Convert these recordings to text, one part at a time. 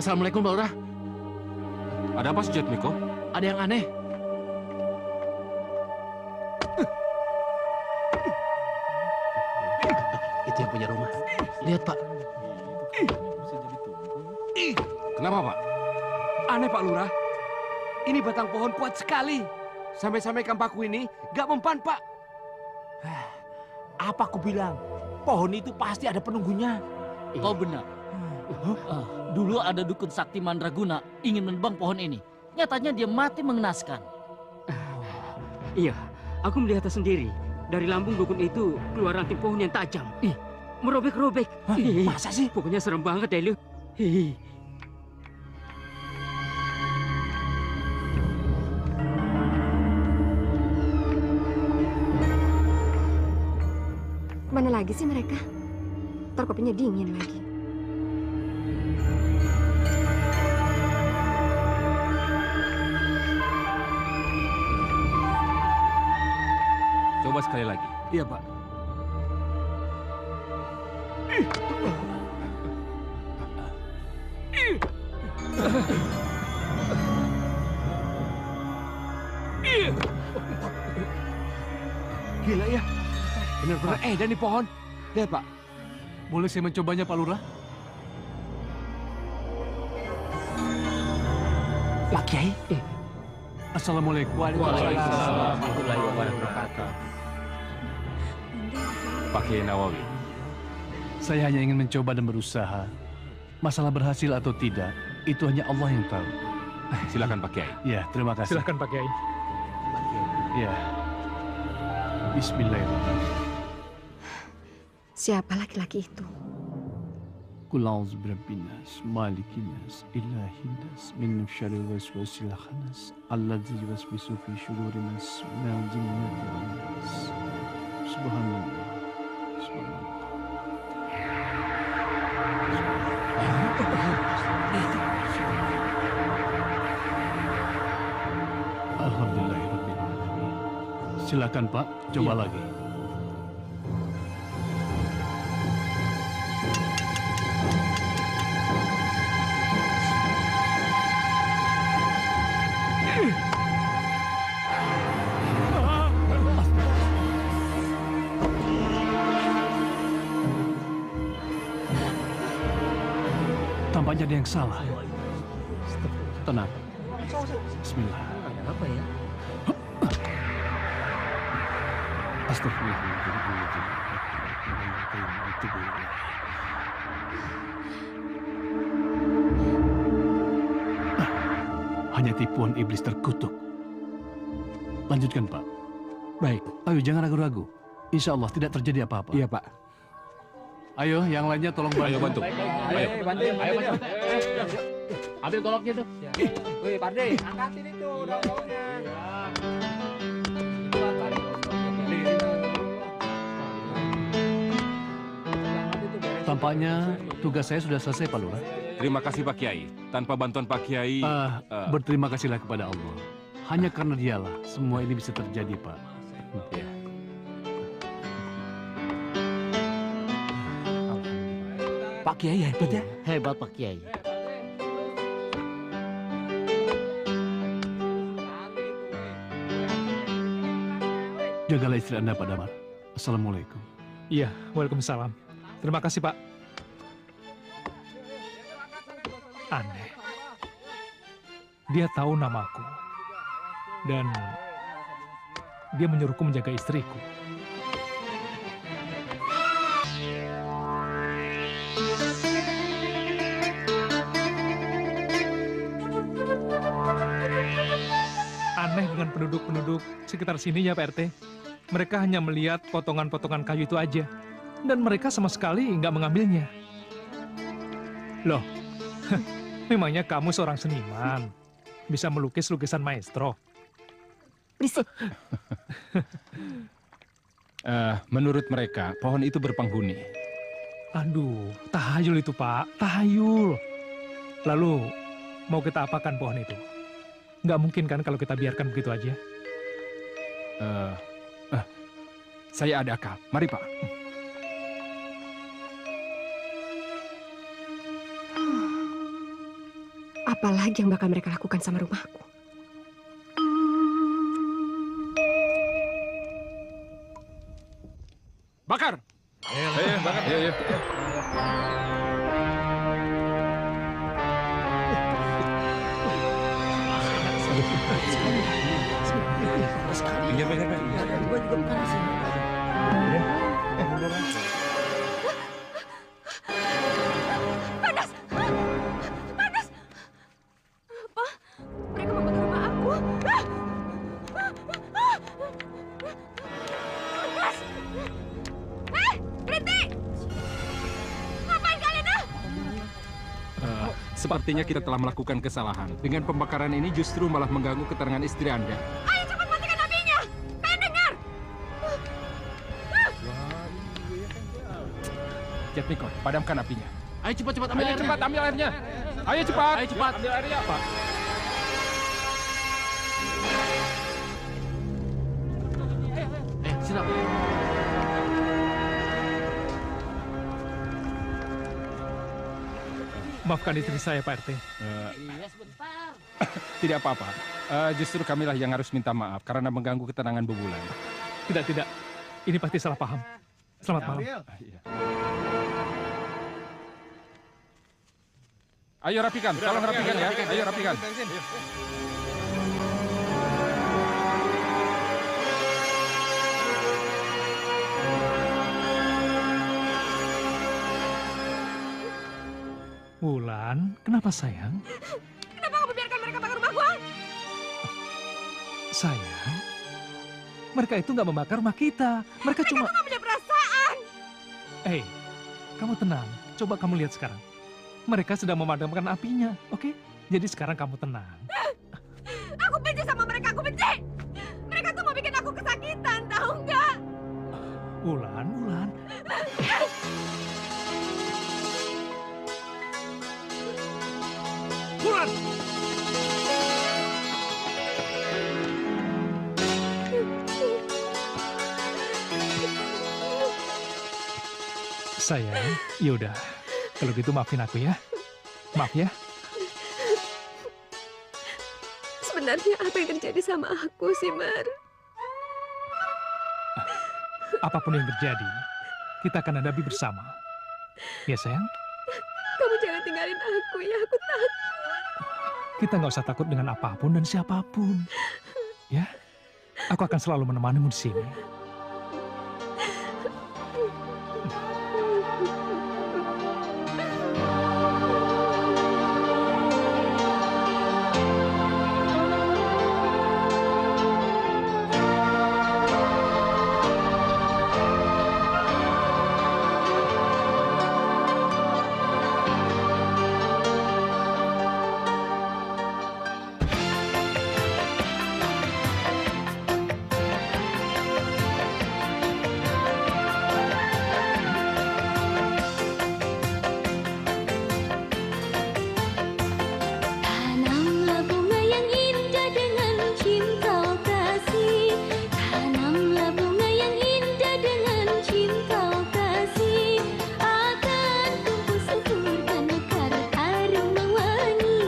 Assalamualaikum, Pak Lurah. Ada apa, Sujatmiko? Ada yang aneh. Itu yang punya rumah. Lihat, Pak. Kenapa, Pak? Aneh, Pak Lurah. Ini batang pohon kuat sekali. Sampai-sampai kampaku ini gak mempan, Pak. Apa aku bilang? Pohon itu pasti ada penunggunya. Kau benar. Dulu ada dukun sakti Mandraguna ingin menebang pohon ini. Nyatanya dia mati mengenaskan. Iya, aku melihatnya sendiri. Dari lambung dukun itu keluar ranting pohon yang tajam. Merobek-robek. Masa sih? Pokoknya serem banget, Delio. Mana lagi sih mereka? Ntar kopinya dingin lagi. Coba sekali lagi. Iya, Pak. Gila ya. Benar-benar edan di pohon. Lihat, Pak. Boleh saya mencobanya, Pak Lurah? Pak Kiai? Assalamualaikum. Waalaikumsalam warahmatullahi wabarakatuh. Pak Kiai Nawawi. Saya hanya ingin mencoba dan berusaha. Masalah berhasil atau tidak, itu hanya Allah yang tahu. Silakan, Pak Kiai. Ya, terima kasih. Silakan Pak Kiai. Ya. Bismillahirrahmanirrahim. Siapa laki-laki itu? Qul a'udzu birabbin nas, malikin nas, ilahin nas, min syarril waswasil khannas, alladzi yuwaswisu fi syudurin nas, minal jinnati wan nas. Subhanallah. Subhanallah. Alhamdulillahirabbil alamin. Silakan, Pak, coba lagi. Tampaknya ada yang salah. Tenang. Bismillah. Apa ya? Hanya tipuan iblis terkutuk. Lanjutkan, Pak. Baik. Ayo, jangan ragu-ragu. Insya Allah tidak terjadi apa-apa. Iya, Pak. Ayo, yang lainnya tolong bantu. Ayo bantu. Ayo. Bantu. Ayo, bantu. Ambil goloknya tuh. Wih, Parde, angkatin itu daun-daunnya. Tampaknya tugas saya sudah selesai, Pak Lurah. Terima kasih, Pak Kiai. Tanpa bantuan Pak Kiai... Berterima kasihlah kepada Allah. Hanya karena dialah semua ini bisa terjadi, Pak. Ya. Pak Kiai hebat ya? Hebat Pak Kiai. Jagalah istri Anda, Pak Damar. Assalamualaikum. Iya, waalaikumsalam. Terima kasih, Pak. Aneh. Dia tahu namaku. Dan dia menyuruhku menjaga istriku. Aneh dengan penduduk-penduduk sekitar sini ya, Pak RT. Mereka hanya melihat potongan-potongan kayu itu aja. Dan mereka sama sekali nggak mengambilnya. Loh, memangnya kamu seorang seniman? Bisa melukis lukisan maestro? Berisik. Menurut mereka, pohon itu berpenghuni. Aduh, tahayul itu, Pak. Tahayul. Lalu, mau kita apakan pohon itu? Nggak mungkin kan kalau kita biarkan begitu aja? Saya ada akal. Mari, Pak. Apalagi yang bakal mereka lakukan sama rumahku? Bakar! Ayo, bakar. Ayo. Panas! Panas! Apa? Mereka membakar rumah aku? Panas! Berhenti! Ngapain kalian? Sepertinya kita telah melakukan kesalahan. Dengan pembakaran ini justru malah mengganggu keterangan istri Anda. Ayo cepat matikan apinya! Pengen dengar! Jatmiko, padamkan apinya. Ayo cepat ambil Ayo airnya. cepat ambil airnya. Ayo cepat. Ayo cepat. Ambil airnya, Pak. Siap. Maafkan istri saya, Pak RT. Iya, sebentar. Tidak apa-apa. Justru kamilah yang harus minta maaf karena mengganggu ketenangan Bu Bulan. Tidak. Ini pasti salah paham. Selamat malam. Iya. Ayo rapikan, tolong rapikan ya. Ayo rapikan. Wulan, kenapa sayang? Kenapa kamu biarkan mereka bakar rumah gua? Sayang, mereka itu nggak membakar rumah kita. Mereka cuma... Nggak punya perasaan. Kamu tenang. Coba kamu lihat sekarang. Mereka sedang memadamkan apinya, oke? Jadi sekarang kamu tenang. Aku benci sama mereka, aku benci. Mereka tuh mau bikin aku kesakitan, tahu nggak? Wulan. Bulan! Sayang, yaudah. Kalau gitu maafin aku ya. Maaf ya. Sebenarnya apa yang terjadi sama aku sih, Mar? Apapun yang terjadi, kita akan hadapi bersama. Ya sayang, Kamu jangan tinggalin aku ya, aku takut. kita nggak usah takut dengan apapun dan siapapun. Ya, aku akan selalu menemanimu di sini. Tanamlah bunga yang indah dengan cinta kasih. Tanamlah bunga yang indah dengan cinta kasih. Akan tumbuh subur dan mekar harum mewangi.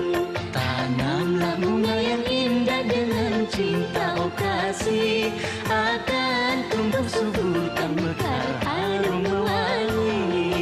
Tanamlah bunga yang indah dengan cinta kasih. Akan tumbuh subur dan mekar harum mewangi.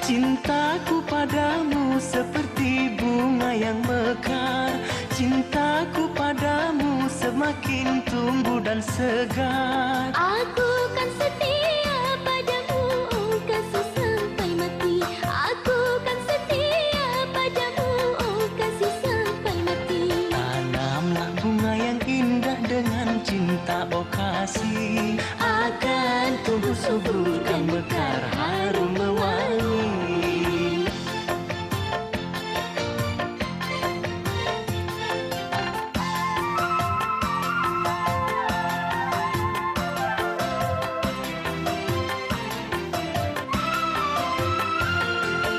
Cintaku padamu seperti bunga yang mekar. Cintaku padamu semakin tumbuh dan segar. Aku kan setia padamu, oh kasih sampai mati. Aku kan setia padamu, oh kasih sampai mati. Tanamlah bunga yang indah dengan cinta kasih. Akan tumbuh subur dan mekar harum mewangi.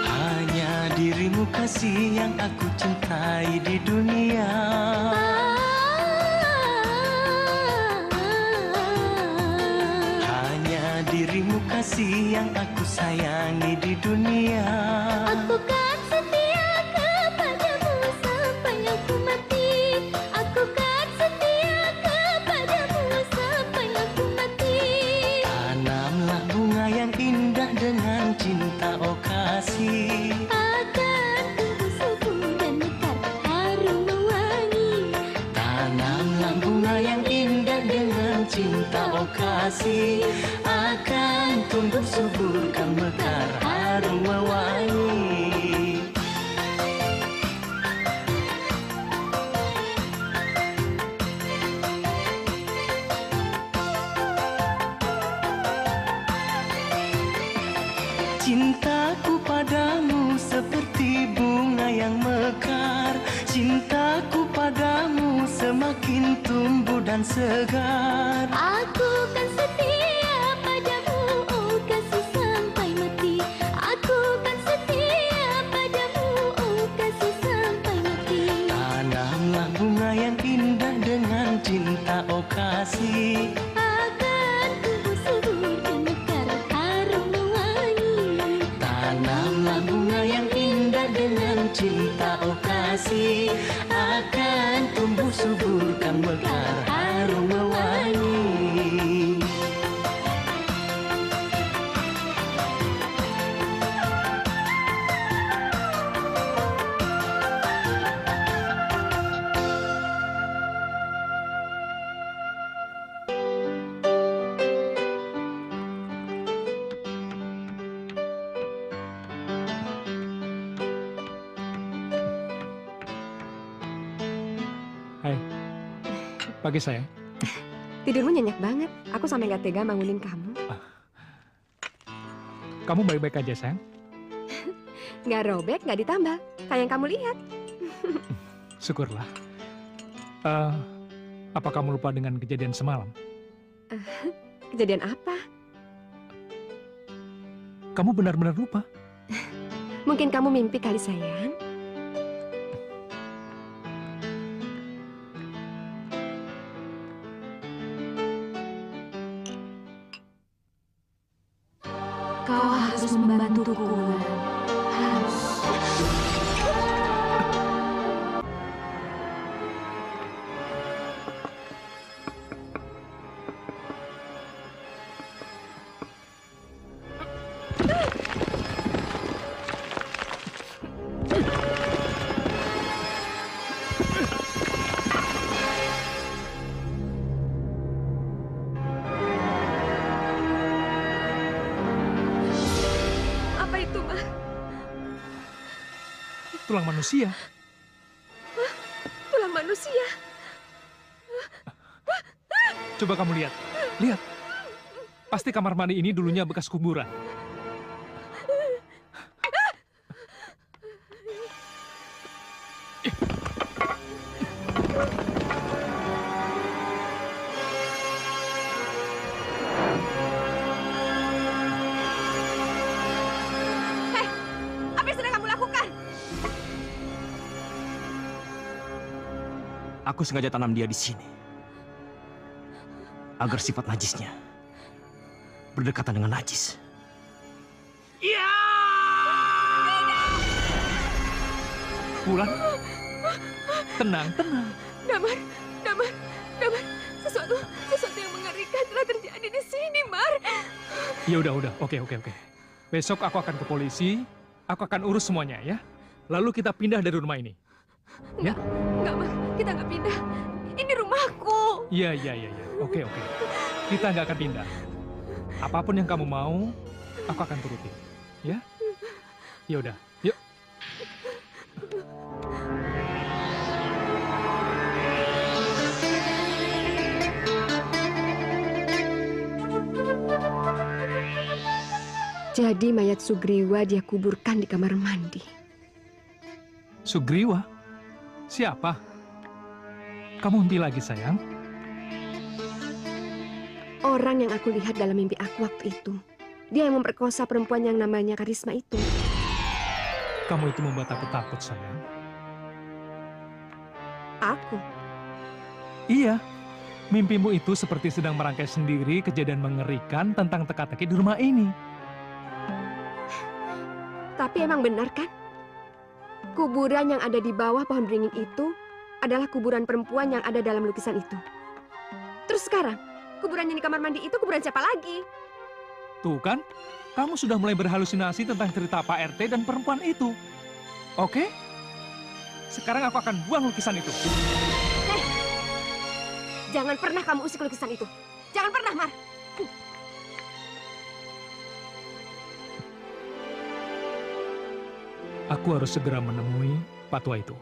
Hanya dirimu kasih yang aku cintai di dunia. dirimu kasih yang aku sayangi di dunia. Aku kan setia kepadamu sampai aku mati. Aku kan setia kepadamu sampai aku mati. Tanamlah bunga yang indah dengan cinta oh kasih. Akan tumbuh subur dan mekar harum mewangi. Tanamlah bunga yang indah dengan cinta oh kasih. Akan tumbuh subur kan mekar harum mewangi. Cintaku padamu seperti bunga yang mekar. Cintaku padamu semakin tumbuh dan segar. Aku kan setia padamu, oh kasih sampai mati. Aku kan setia padamu, oh kasih sampai mati. Tanamlah bunga yang indah dengan cinta oh kasih. Akan tumbuh subur dan mekar harum mewangi. Tanamlah bunga yang indah dengan cinta oh kasih. Akan tumbuh subur kan mekar harum mewangi. Hai, pagi sayang. Tidurmu nyenyak banget. Aku sampai gak tega bangunin kamu. Kamu baik-baik aja sayang? Gak robek, gak ditambal. Kayak yang kamu lihat. Syukurlah. Apa kamu lupa dengan kejadian semalam? Kejadian apa? Kamu benar-benar lupa? Mungkin kamu mimpi kali sayang. Kau harus membantuku. Harus. Apa itu, Ma? Tulang manusia. Tulang manusia. Coba kamu lihat. Lihat. Pasti kamar mandi ini dulunya bekas kuburan. Apa yang sedang kamu lakukan? Aku sengaja tanam dia di sini. Agar sifat najisnya berdekatan dengan najis. Wulan, tenang, tenang. Damar. Sesuatu yang mengerikan telah terjadi di sini, Mar. Ya udah. Oke. Besok aku akan ke polisi. Aku akan urus semuanya ya. Lalu kita pindah dari rumah ini. Ya? Enggak, Mar. Kita nggak pindah. Ini rumahku. Iya. Oke. Kita nggak akan pindah. Apapun yang kamu mau, aku akan turuti. Ya? Ya udah. Yuk. Jadi mayat Sugriwa dia kuburkan di kamar mandi. Sugriwa? Siapa? Kamu mimpi lagi, sayang? Orang yang aku lihat dalam mimpi aku waktu itu. Dia yang memperkosa perempuan yang namanya Karisma itu. Kamu itu membuat aku takut, sayang. Aku? Iya. Mimpimu itu seperti sedang merangkai sendiri kejadian mengerikan tentang teka-teki di rumah ini. Tapi emang benar kan? Kuburan yang ada di bawah pohon beringin itu adalah kuburan perempuan yang ada dalam lukisan itu. Terus sekarang, kuburan yang di kamar mandi itu kuburan siapa lagi? Tuh kan, kamu sudah mulai berhalusinasi tentang cerita Pak RT dan perempuan itu. Oke? Sekarang aku akan buang lukisan itu. Jangan pernah kamu usik lukisan itu. Jangan pernah, Mar. Aku harus segera menemui Pak Tua itu.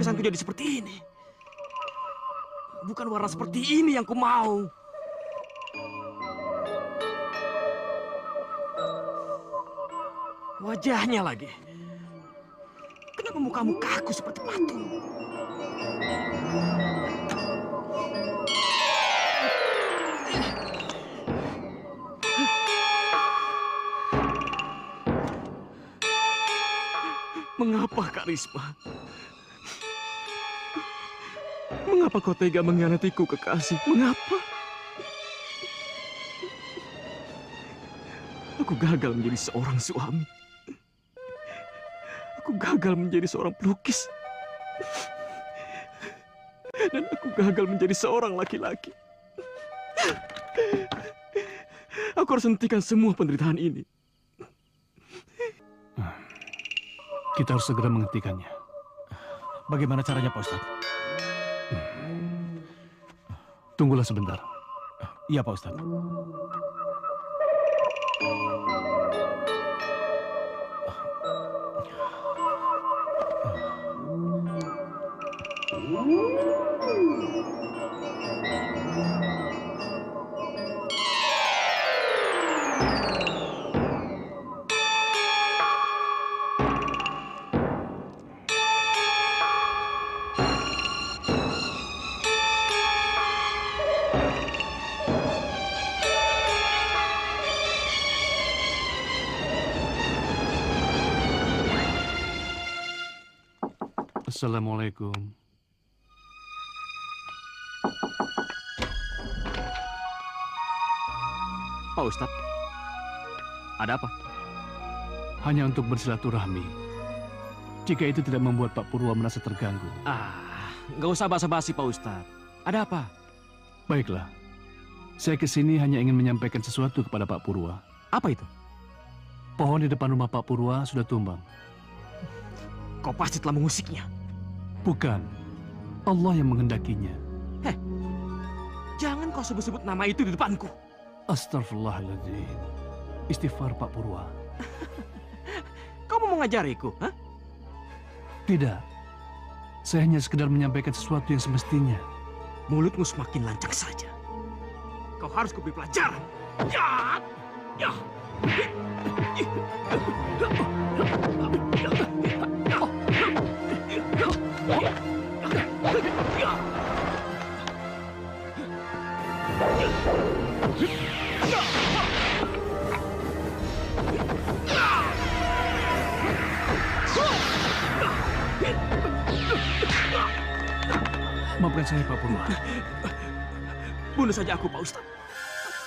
lukisanku jadi seperti ini. Bukan warna seperti ini yang ku mau. Wajahnya lagi. Kenapa mukamu kaku seperti patung? Mengapa, Kak Risma? Mengapa kau tega mengkhianatiku, kekasih? Mengapa? Aku gagal menjadi seorang suami. Aku gagal menjadi seorang pelukis. Dan aku gagal menjadi seorang laki-laki. Aku harus hentikan semua penderitaan ini. Kita harus segera menghentikannya. Bagaimana caranya, Pak Ustadz? Tunggulah sebentar. Iya, Pak Ustadz. Assalamualaikum. Pak Ustadz, ada apa? Hanya untuk bersilaturahmi. Jika itu tidak membuat Pak Purwa merasa terganggu. Nggak usah basa-basi, Pak Ustadz. Ada apa? Baiklah. Saya kesini hanya ingin menyampaikan sesuatu kepada Pak Purwa. Apa itu? Pohon di depan rumah Pak Purwa sudah tumbang. Kau pasti telah mengusiknya. Bukan. Allah yang menghendakinya. Jangan kau sebut-sebut nama itu di depanku. Astagfirullahaladzim. Istighfar, Pak Purwa. Kau mau mengajariku? Hah? Tidak. Saya hanya sekedar menyampaikan sesuatu yang semestinya. Mulutmu semakin lancang saja. Kau harus kuberi pelajaran. Ya! Ya! Maafkan saya, Pak Purwa. Bunuh saja aku, Pak Ustadz.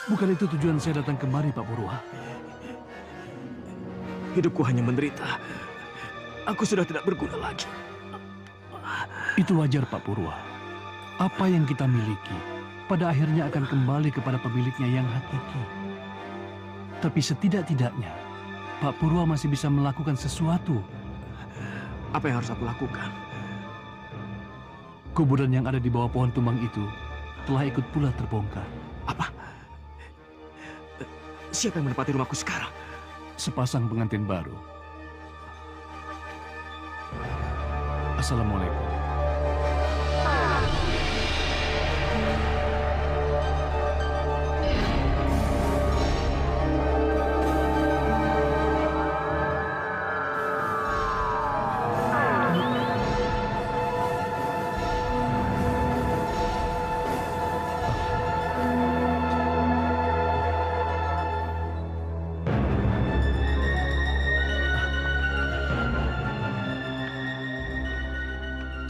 Bukan itu tujuan saya datang kemari, Pak Purwa. Hidupku hanya menderita. Aku sudah tidak berguna lagi. Itu wajar, Pak Purwa. Apa yang kita miliki, pada akhirnya akan kembali kepada pemiliknya yang hakiki. Tapi setidak-tidaknya, Pak Purwa masih bisa melakukan sesuatu. Apa yang harus aku lakukan? Kuburan yang ada di bawah pohon tumbang itu telah ikut pula terbongkar. Apa? Siapa yang menempati rumahku sekarang? Sepasang pengantin baru. Assalamualaikum.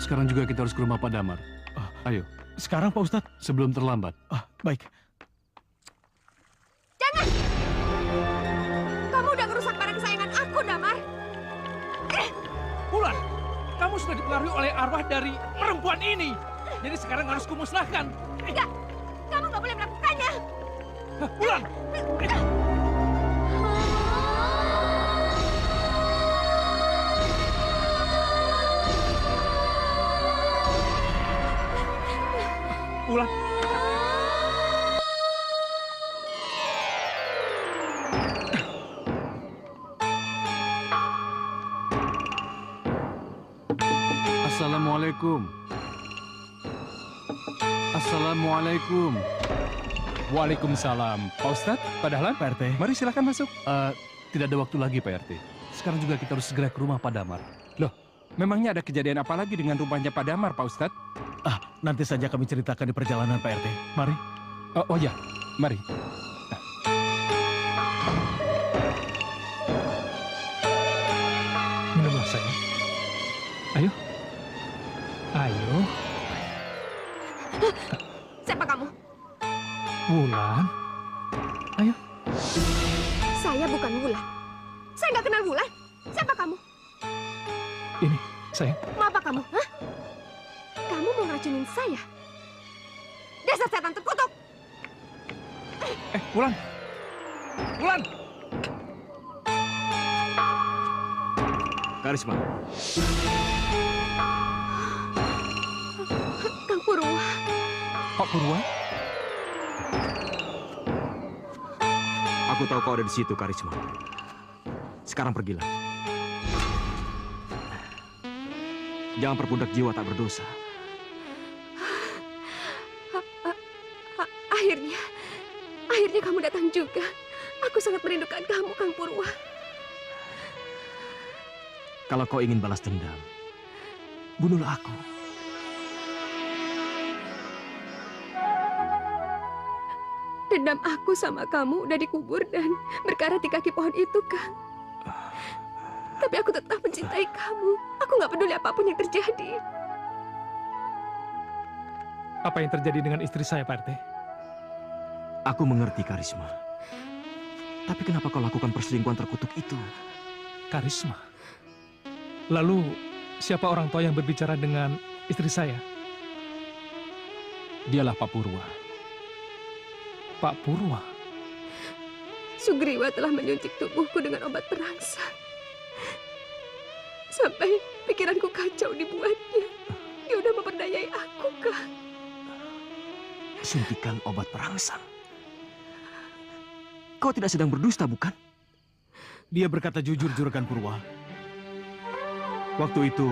Sekarang juga kita harus ke rumah Pak Damar. Ayo. Sekarang, Pak Ustadz? Sebelum terlambat. Baik. Jangan! Kamu udah ngerusak barang kesayangan aku, Damar. Bulan, kamu sudah dipengaruhi oleh arwah dari perempuan ini. Jadi sekarang harus kumusnahkan. Enggak, kamu nggak boleh melakukannya. Bulan! Bulan. Assalamualaikum. Assalamualaikum. Waalaikumsalam. Pak Ustadz, Pak Dahlan, Pak RT. Mari silakan masuk. Tidak ada waktu lagi, Pak RT. Sekarang juga kita harus segera ke rumah Pak Damar. Loh, memangnya ada kejadian apa lagi dengan rumahnya Pak Damar, Pak Ustadz? Nanti saja kami ceritakan di perjalanan, Pak RT. Mari. Oh ya, mari. Minumlah sayang. Ayo. Ayo. Siapa kamu? Wulan. Ayo. Saya bukan Wulan. Saya nggak kenal Wulan. Siapa kamu? Ini, sayang. Mau apa kamu? Hah? Kamu mau ngeracunin saya? Dasar setan terkutuk! Wulan. Wulan. Karisma. Kang Purwa. Pak Purwa? Aku tahu kau ada di situ, Karisma. Sekarang pergilah. Jangan perbudak jiwa tak berdosa. Akhirnya kamu datang juga. Aku sangat merindukan kamu, Kang Purwa. Kalau kau ingin balas dendam, bunuhlah aku. Dendam aku sama kamu udah dikubur dan berkarat di kaki pohon itu, Kang. Tapi aku tetap mencintai kamu. Aku nggak peduli apapun yang terjadi. Apa yang terjadi dengan istri saya, Pak RT? Aku mengerti, Karisma. Tapi kenapa kau lakukan perselingkuhan terkutuk itu? Karisma? Lalu, siapa orang tua yang berbicara dengan istri saya? Dialah Pak Purwa. Pak Purwa? Sugriwa telah menyuntik tubuhku dengan obat perangsang. Sampai pikiranku kacau dibuatnya. Dia udah memperdayai aku, Kang. Suntikan obat perangsang? Kau tidak sedang berdusta, bukan? Dia berkata jujur, Juragan Purwa. Waktu itu,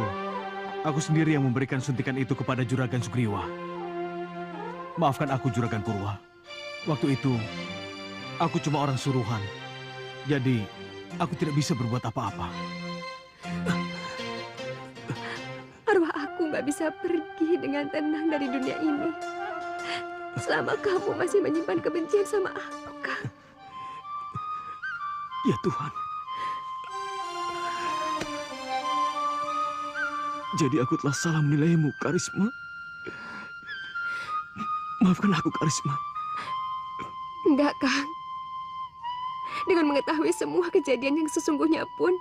aku sendiri yang memberikan suntikan itu kepada Juragan Sugriwa. Maafkan aku, Juragan Purwa. Waktu itu, aku cuma orang suruhan. Jadi, aku tidak bisa berbuat apa-apa. Arwah aku nggak bisa pergi dengan tenang dari dunia ini. Selama kamu masih menyimpan kebencian sama aku, Kang. Ya Tuhan. Jadi aku telah salah menilaimu, Karisma. Maafkan aku, Karisma. Enggak, Kang. Dengan mengetahui semua kejadian yang sesungguhnya pun,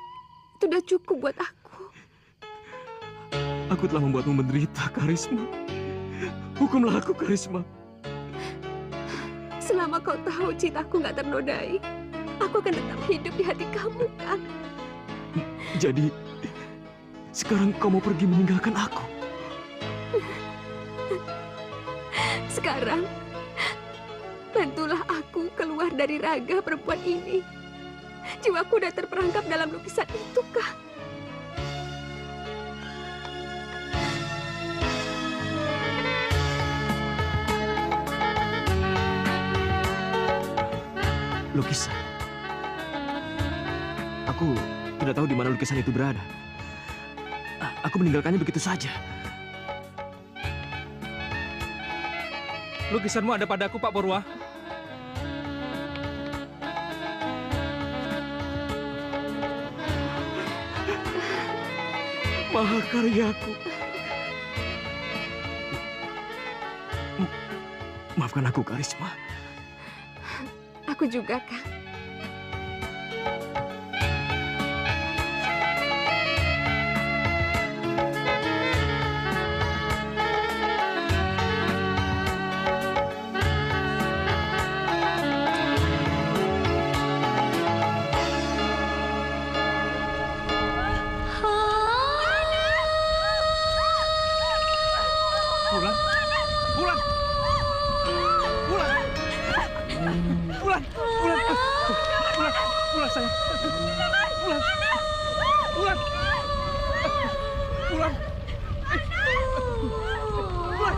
itu udah cukup buat aku. Aku telah membuatmu menderita, Karisma. Hukumlah aku, Karisma. Selama kau tahu cintaku nggak ternodai, aku akan tetap hidup di hati kamu, Kang. Jadi, sekarang kau mau pergi meninggalkan aku? Sekarang, bantulah aku keluar dari raga perempuan ini. Jiwaku udah terperangkap dalam lukisan itu, Kang. Lukisan? Aku tidak tahu di mana lukisan itu berada. Aku meninggalkannya begitu saja. Lukisanmu ada padaku, Pak Purwa. Mahakaryaku. Maafkan aku, Karisma. Aku juga, Kang. Bulan sayang. Bulan. Bulan. Bulan. Bulan.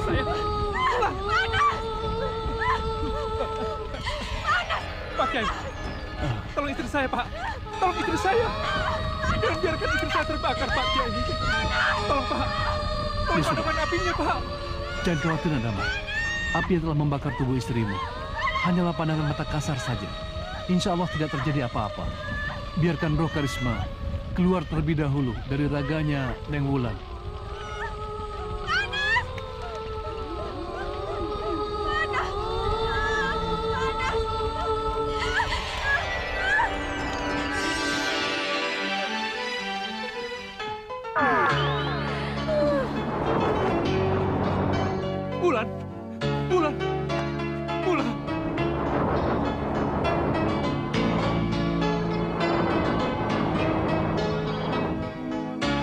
Sayang. Bulan. Pak Kiai. Tolong istri saya, Pak. Tolong istri saya. Jangan biarkan istri saya terbakar, Pak Kiai. Tolong, Pak. Tolong padamkan apinya, Pak. Jangan khawatir, Nadama. Api yang telah membakar tubuh istrimu hanyalah pandangan mata kasar saja. Insya Allah tidak terjadi apa-apa. Biarkan roh Karisma keluar terlebih dahulu dari raganya Neng Wulan. Bulan. Bulan. Bulan.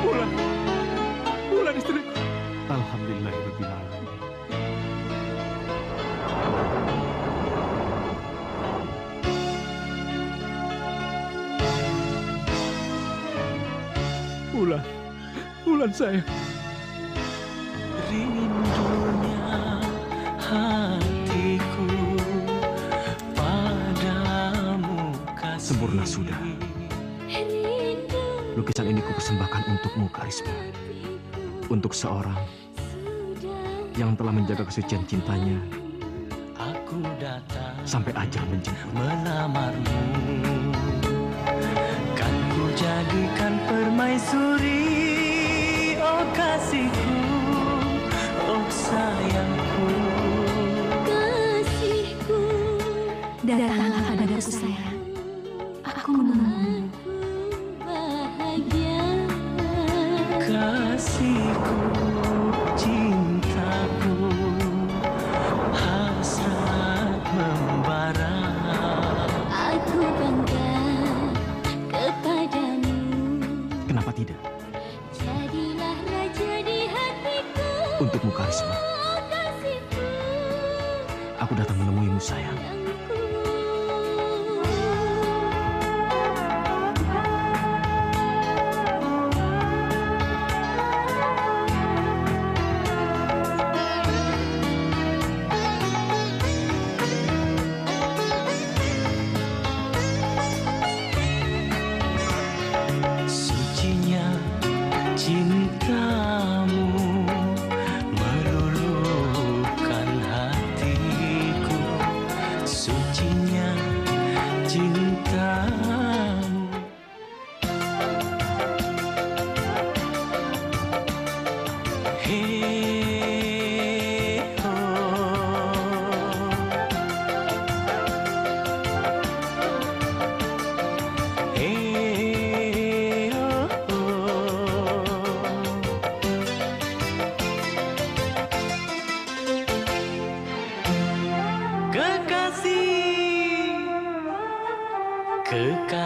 Bulan. Bulan istriku. Alhamdulillahirabbil alamin. Bulan. Bulan sayang. Rindunya hatiku padamu kasih. Sempurna sudah. Lukisan ini kupersembahkan untukmu, Karisma. Untuk seorang yang telah menjaga kesucian cintanya Aku datang sampai ajal menjemput. melamarmu. Kan ku jadikan permaisuri, oh kasihku, oh sayangku. Kasihku, datanglah padaku sayang. Aku menunggu. Bahagia. Kasihku, cintaku, hasrat membara. Aku bangga kepadamu. Kenapa tidak? Jadilah raja di hatiku. Untukmu, Karisma. Oh kasihku. Aku datang menemuimu, sayang. Sucinya cintamu meluluhkan hatiku.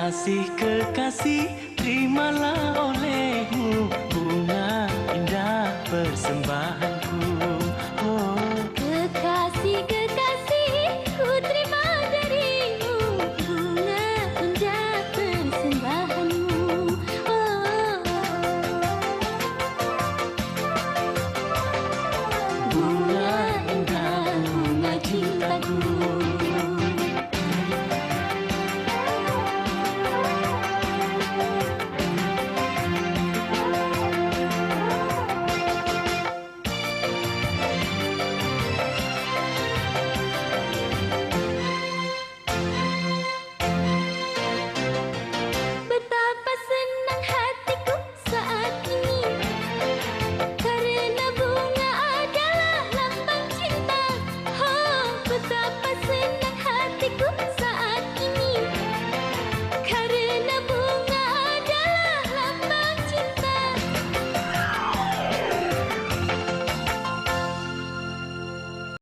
kasih. Kekasih, terimalah olehmu bunga indah bersembunyi.